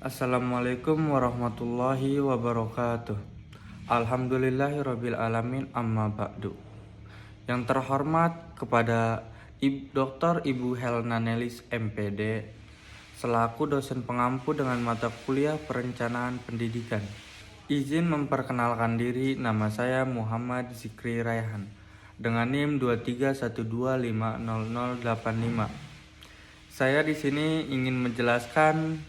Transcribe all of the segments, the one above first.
Assalamualaikum warahmatullahi wabarakatuh. Alhamdulillahirabbil alamin amma ba'du. Yang terhormat kepada Dr. Ibu Helna Nelis MPD selaku dosen pengampu dengan mata kuliah Perencanaan Pendidikan. Izin memperkenalkan diri, nama saya Muhammad Zikri Raihan dengan NIM 231250085. Saya di sini ingin menjelaskan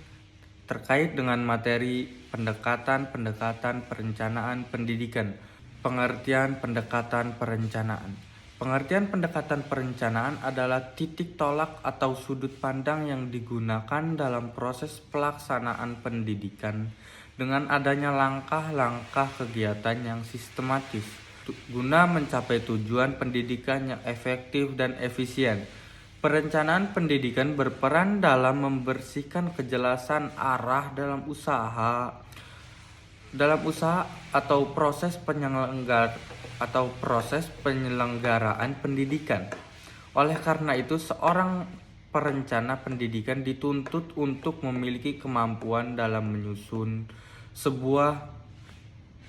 terkait dengan materi pendekatan perencanaan pendidikan. Pengertian pendekatan perencanaan. Pengertian pendekatan perencanaan adalah titik tolak atau sudut pandang yang digunakan dalam proses pelaksanaan pendidikan dengan adanya langkah-langkah kegiatan yang sistematis guna mencapai tujuan pendidikan yang efektif dan efisien. Perencanaan pendidikan berperan dalam membersihkan kejelasan arah dalam usaha atau proses penyelenggaraan pendidikan. Oleh karena itu, seorang perencana pendidikan dituntut untuk memiliki kemampuan dalam menyusun sebuah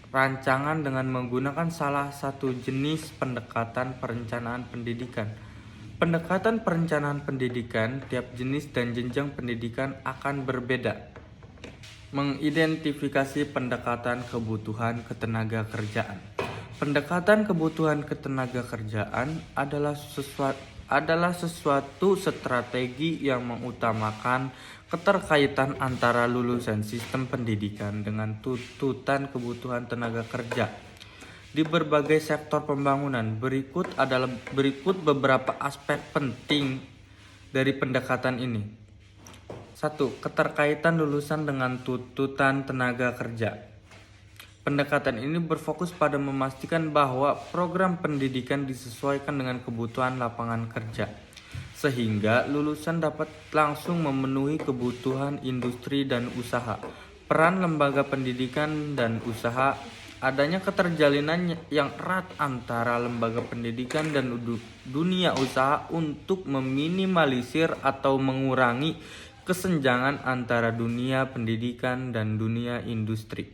rancangan dengan menggunakan salah satu jenis pendekatan perencanaan pendidikan. Pendekatan perencanaan pendidikan, tiap jenis dan jenjang pendidikan akan berbeda. Mengidentifikasi pendekatan kebutuhan ketenagakerjaan. Pendekatan kebutuhan ketenagakerjaan adalah sesuatu strategi yang mengutamakan keterkaitan antara lulusan sistem pendidikan dengan tuntutan kebutuhan tenaga kerja di berbagai sektor pembangunan. Berikut beberapa aspek penting dari pendekatan ini. 1. Keterkaitan lulusan dengan tuntutan tenaga kerja. Pendekatan ini berfokus pada memastikan bahwa program pendidikan disesuaikan dengan kebutuhan lapangan kerja, sehingga lulusan dapat langsung memenuhi kebutuhan industri dan usaha. Peran lembaga pendidikan dan usaha. Adanya keterjalinan yang erat antara lembaga pendidikan dan dunia usaha untuk meminimalisir atau mengurangi kesenjangan antara dunia pendidikan dan dunia industri.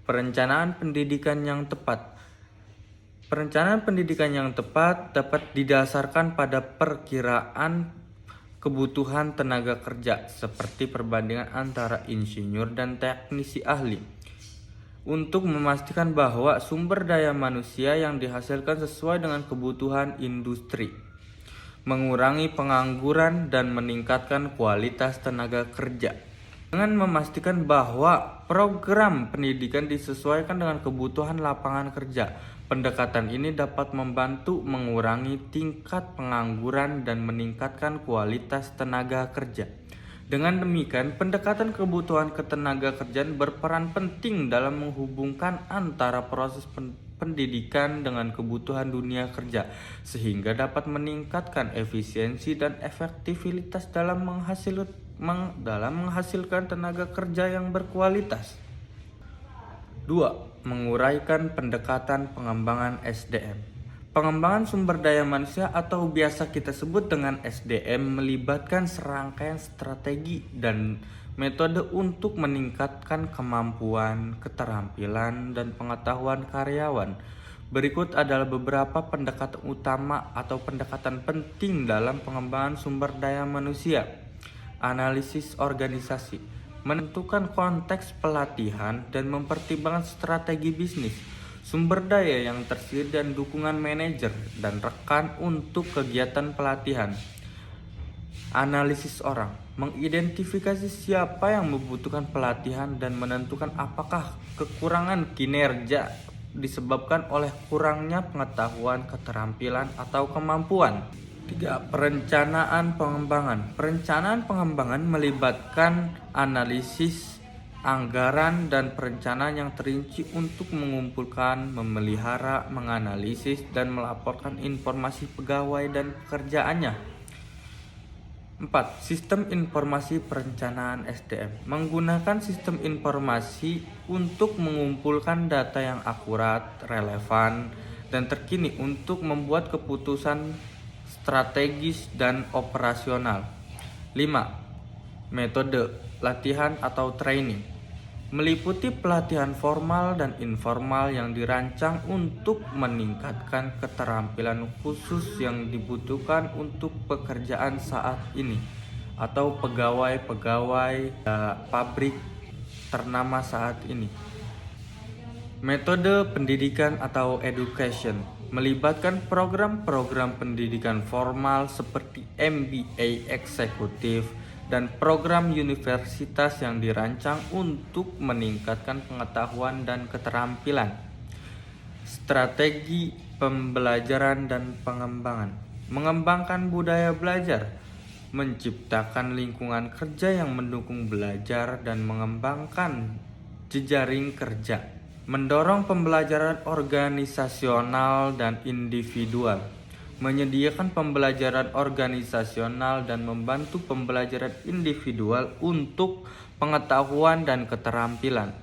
Perencanaan pendidikan yang tepat. Perencanaan pendidikan yang tepat dapat didasarkan pada perkiraan kebutuhan tenaga kerja seperti perbandingan antara insinyur dan teknisi ahli, untuk memastikan bahwa sumber daya manusia yang dihasilkan sesuai dengan kebutuhan industri, mengurangi pengangguran dan meningkatkan kualitas tenaga kerja. Dengan memastikan bahwa program pendidikan disesuaikan dengan kebutuhan lapangan kerja, pendekatan ini dapat membantu mengurangi tingkat pengangguran dan meningkatkan kualitas tenaga kerja. Dengan demikian, pendekatan kebutuhan ketenagakerjaan berperan penting dalam menghubungkan antara proses pendidikan dengan kebutuhan dunia kerja, sehingga dapat meningkatkan efisiensi dan efektivitas dalam menghasilkan tenaga kerja yang berkualitas. 2. Menguraikan pendekatan pengembangan SDM. Pengembangan sumber daya manusia atau biasa kita sebut dengan SDM melibatkan serangkaian strategi dan metode untuk meningkatkan kemampuan, keterampilan, dan pengetahuan karyawan. Berikut adalah beberapa pendekatan utama atau pendekatan penting dalam pengembangan sumber daya manusia. Analisis organisasi, menentukan konteks pelatihan dan mempertimbangkan strategi bisnis, sumber daya yang tersedia dan dukungan manajer dan rekan untuk kegiatan pelatihan. Analisis orang, mengidentifikasi siapa yang membutuhkan pelatihan dan menentukan apakah kekurangan kinerja disebabkan oleh kurangnya pengetahuan, keterampilan, atau kemampuan. 3. Perencanaan pengembangan. Perencanaan pengembangan melibatkan analisis anggaran dan perencanaan yang terinci untuk mengumpulkan, memelihara, menganalisis, dan melaporkan informasi pegawai dan pekerjaannya. 4. Sistem informasi perencanaan SDM. Menggunakan sistem informasi untuk mengumpulkan data yang akurat, relevan, dan terkini untuk membuat keputusan strategis dan operasional. 5. Metode latihan atau training meliputi pelatihan formal dan informal yang dirancang untuk meningkatkan keterampilan khusus yang dibutuhkan untuk pekerjaan saat ini atau pegawai-pegawai pabrik ternama saat ini. Metode pendidikan atau education melibatkan program-program pendidikan formal seperti MBA eksekutif dan program universitas yang dirancang untuk meningkatkan pengetahuan dan keterampilan. Strategi pembelajaran dan pengembangan mengembangkan budaya belajar, menciptakan lingkungan kerja yang mendukung belajar dan mengembangkan jejaring kerja, mendorong pembelajaran organisasional dan individual, menyediakan pembelajaran organisasional dan membantu pembelajaran individual untuk pengetahuan dan keterampilan.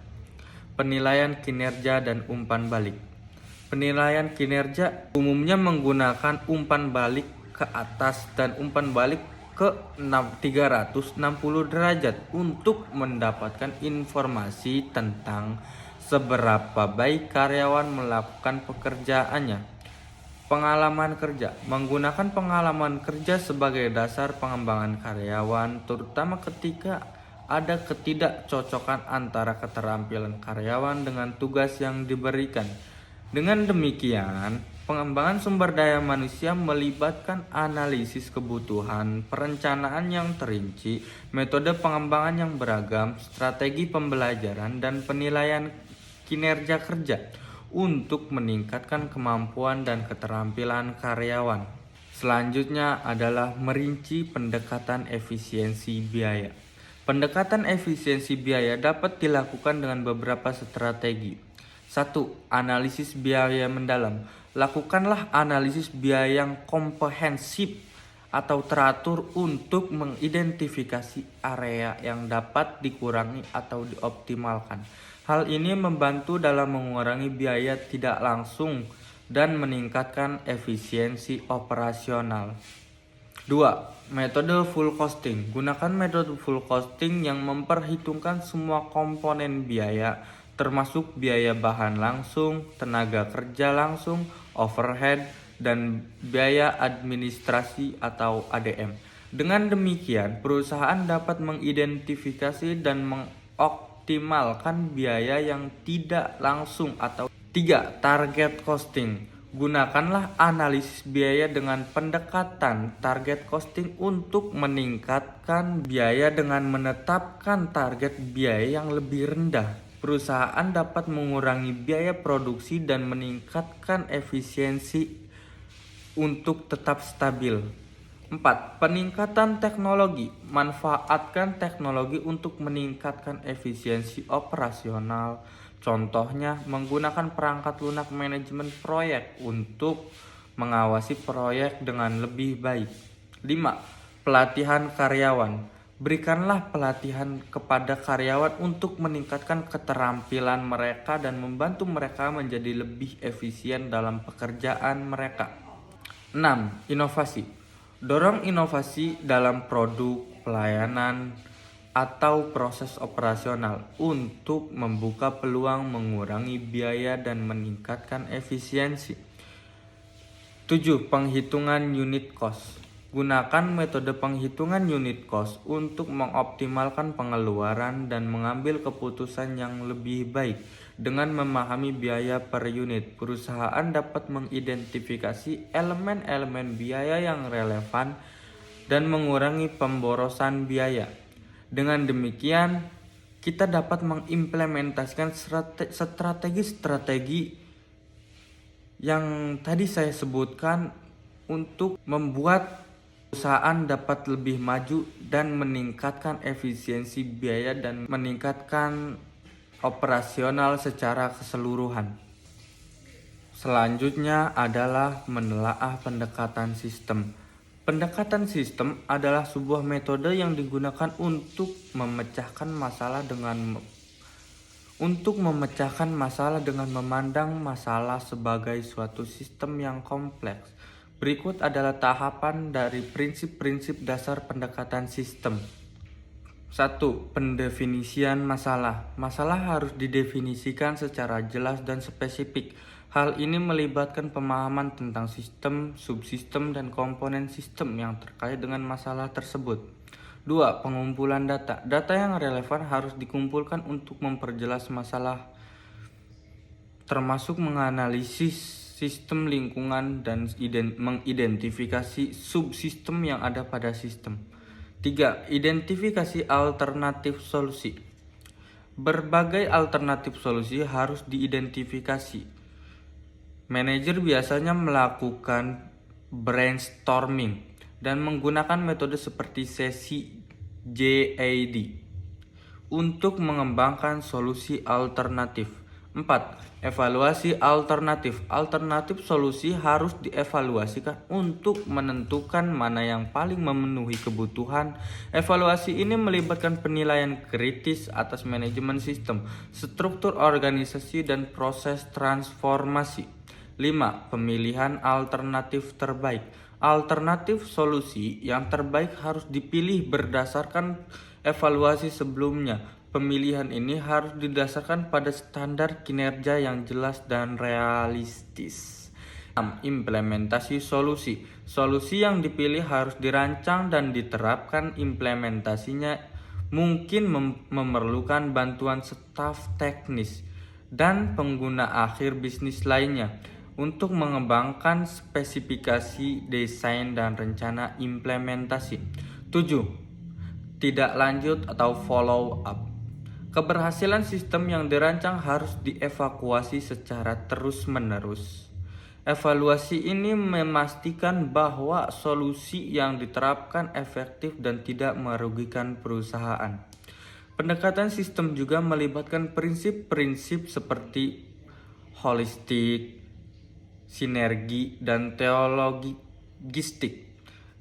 Penilaian kinerja dan umpan balik. Penilaian kinerja umumnya menggunakan umpan balik ke atas dan umpan balik ke 360 derajat untuk mendapatkan informasi tentang seberapa baik karyawan melakukan pekerjaannya. Pengalaman kerja menggunakan pengalaman kerja sebagai dasar pengembangan karyawan, terutama ketika ada ketidakcocokan antara keterampilan karyawan dengan tugas yang diberikan. Dengan demikian, pengembangan sumber daya manusia melibatkan analisis kebutuhan, perencanaan yang terinci, metode pengembangan yang beragam, strategi pembelajaran, dan penilaian kinerja kerja untuk meningkatkan kemampuan dan keterampilan karyawan. Selanjutnya adalah merinci pendekatan efisiensi biaya. Pendekatan efisiensi biaya dapat dilakukan dengan beberapa strategi. 1. Analisis biaya mendalam. Lakukanlah analisis biaya yang komprehensif atau teratur untuk mengidentifikasi area yang dapat dikurangi atau dioptimalkan. Hal ini membantu dalam mengurangi biaya tidak langsung dan meningkatkan efisiensi operasional. 2. Metode full costing. Gunakan metode full costing yang memperhitungkan semua komponen biaya, termasuk biaya bahan langsung, tenaga kerja langsung, overhead, dan biaya administrasi atau ADM. Dengan demikian, perusahaan dapat mengidentifikasi dan mengoptimalkan biaya yang tidak langsung atau 3. Target costing. Gunakanlah analisis biaya dengan pendekatan target costing untuk meningkatkan biaya dengan menetapkan target biaya yang lebih rendah. Perusahaan dapat mengurangi biaya produksi dan meningkatkan efisiensi untuk tetap stabil. 4. Peningkatan teknologi. Manfaatkan teknologi untuk meningkatkan efisiensi operasional. Contohnya, menggunakan perangkat lunak manajemen proyek untuk mengawasi proyek dengan lebih baik. 5. Pelatihan karyawan. Berikanlah pelatihan kepada karyawan untuk meningkatkan keterampilan mereka dan membantu mereka menjadi lebih efisien dalam pekerjaan mereka. 6. Inovasi. Dorong inovasi dalam produk, pelayanan, atau proses operasional untuk membuka peluang mengurangi biaya dan meningkatkan efisiensi. 7. Penghitungan unit cost. Gunakan metode penghitungan unit cost untuk mengoptimalkan pengeluaran dan mengambil keputusan yang lebih baik. Dengan memahami biaya per unit, perusahaan dapat mengidentifikasi elemen-elemen biaya yang relevan dan mengurangi pemborosan biaya. Dengan demikian, kita dapat mengimplementasikan strategi-strategi yang tadi saya sebutkan untuk membuat perusahaan dapat lebih maju dan meningkatkan efisiensi biaya dan meningkatkan operasional secara keseluruhan. Selanjutnya adalah menelaah pendekatan sistem. Pendekatan sistem adalah sebuah metode yang digunakan untuk memecahkan masalah dengan memandang masalah sebagai suatu sistem yang kompleks. Berikut adalah tahapan dari prinsip-prinsip dasar pendekatan sistem. 1. Pendefinisian masalah. Masalah harus didefinisikan secara jelas dan spesifik. Hal ini melibatkan pemahaman tentang sistem, subsistem, dan komponen sistem yang terkait dengan masalah tersebut. 2. Pengumpulan data. Data yang relevan harus dikumpulkan untuk memperjelas masalah, termasuk menganalisis sistem lingkungan dan mengidentifikasi subsistem yang ada pada sistem. 3. Identifikasi alternatif solusi. Berbagai alternatif solusi harus diidentifikasi. Manajer biasanya melakukan brainstorming dan menggunakan metode seperti sesi JAD untuk mengembangkan solusi alternatif. 4. Evaluasi alternatif. Alternatif solusi harus dievaluasikan untuk menentukan mana yang paling memenuhi kebutuhan. Evaluasi ini melibatkan penilaian kritis atas manajemen sistem, struktur organisasi, dan proses transformasi. 5. Pemilihan alternatif terbaik. Alternatif solusi yang terbaik harus dipilih berdasarkan evaluasi sebelumnya. Pemilihan ini harus didasarkan pada standar kinerja yang jelas dan realistis. 6. Implementasi solusi. Solusi yang dipilih harus dirancang dan diterapkan. Implementasinya mungkin memerlukan bantuan staf teknis dan pengguna akhir bisnis lainnya untuk mengembangkan spesifikasi, desain, dan rencana implementasi. 7. Tidak lanjut atau follow up. Keberhasilan sistem yang dirancang harus dievakuasi secara terus-menerus. Evaluasi ini memastikan bahwa solusi yang diterapkan efektif dan tidak merugikan perusahaan. Pendekatan sistem juga melibatkan prinsip-prinsip seperti holistik, sinergi, dan teologistik.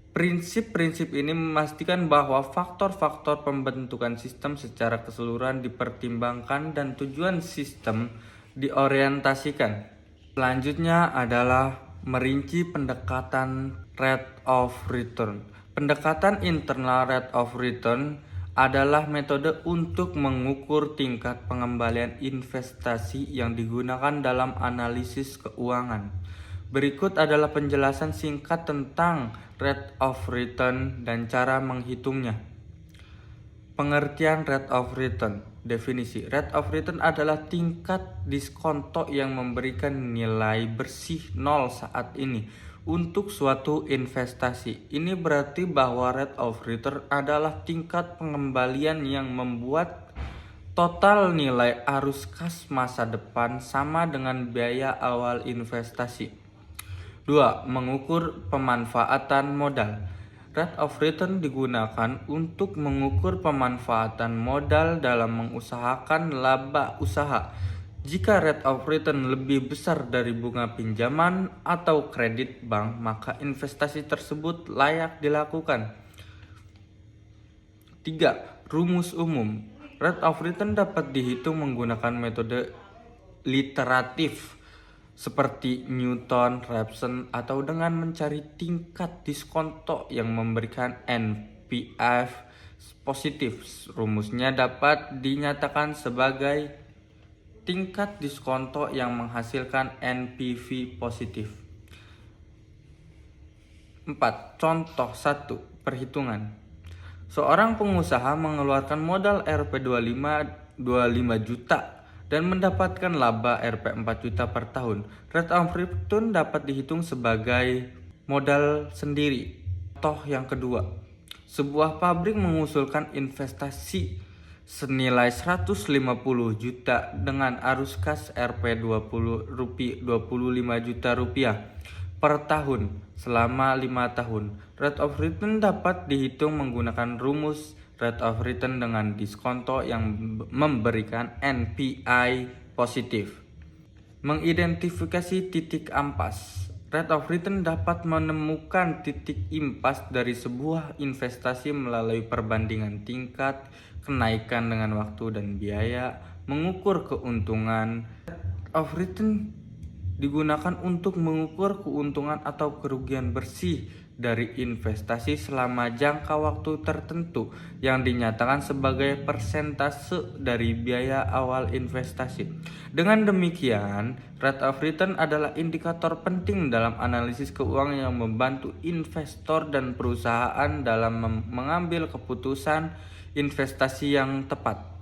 Prinsip-prinsip ini memastikan bahwa faktor-faktor pembentukan sistem secara keseluruhan dipertimbangkan dan tujuan sistem diorientasikan. Selanjutnya adalah merinci pendekatan rate of return. Pendekatan internal rate of return adalah metode untuk mengukur tingkat pengembalian investasi yang digunakan dalam analisis keuangan. Berikut adalah penjelasan singkat tentang rate of return dan cara menghitungnya. Pengertian rate of return. Definisi. Rate of return adalah tingkat diskonto yang memberikan nilai bersih 0 saat ini untuk suatu investasi. Ini berarti bahwa rate of return adalah tingkat pengembalian yang membuat total nilai arus kas masa depan sama dengan biaya awal investasi. 2. Mengukur pemanfaatan modal. Rate of return digunakan untuk mengukur pemanfaatan modal dalam mengusahakan laba usaha. Jika rate of return lebih besar dari bunga pinjaman atau kredit bank, maka investasi tersebut layak dilakukan. 3. Rumus umum. Rate of return dapat dihitung menggunakan metode literatif seperti Newton, Raphson, atau dengan mencari tingkat diskonto yang memberikan NPV positif. Rumusnya dapat dinyatakan sebagai tingkat diskonto yang menghasilkan NPV positif. 4. Contoh 1. Perhitungan. Seorang pengusaha mengeluarkan modal Rp25 juta dan mendapatkan laba Rp4 juta per tahun. Rate of return dapat dihitung sebagai modal sendiri. Contoh yang kedua, sebuah pabrik mengusulkan investasi senilai 150 juta dengan arus kas Rp25 juta per tahun selama 5 tahun. Rate of return dapat dihitung menggunakan rumus rate of return dengan diskonto yang memberikan NPI positif. Mengidentifikasi titik ampas. Rate of return dapat menemukan titik impas dari sebuah investasi melalui perbandingan tingkat kenaikan dengan waktu dan biaya. Mengukur keuntungan. Rate of return digunakan untuk mengukur keuntungan atau kerugian bersih dari investasi selama jangka waktu tertentu yang dinyatakan sebagai persentase dari biaya awal investasi. Dengan demikian, rate of return adalah indikator penting dalam analisis keuangan yang membantu investor dan perusahaan dalam mengambil keputusan investasi yang tepat.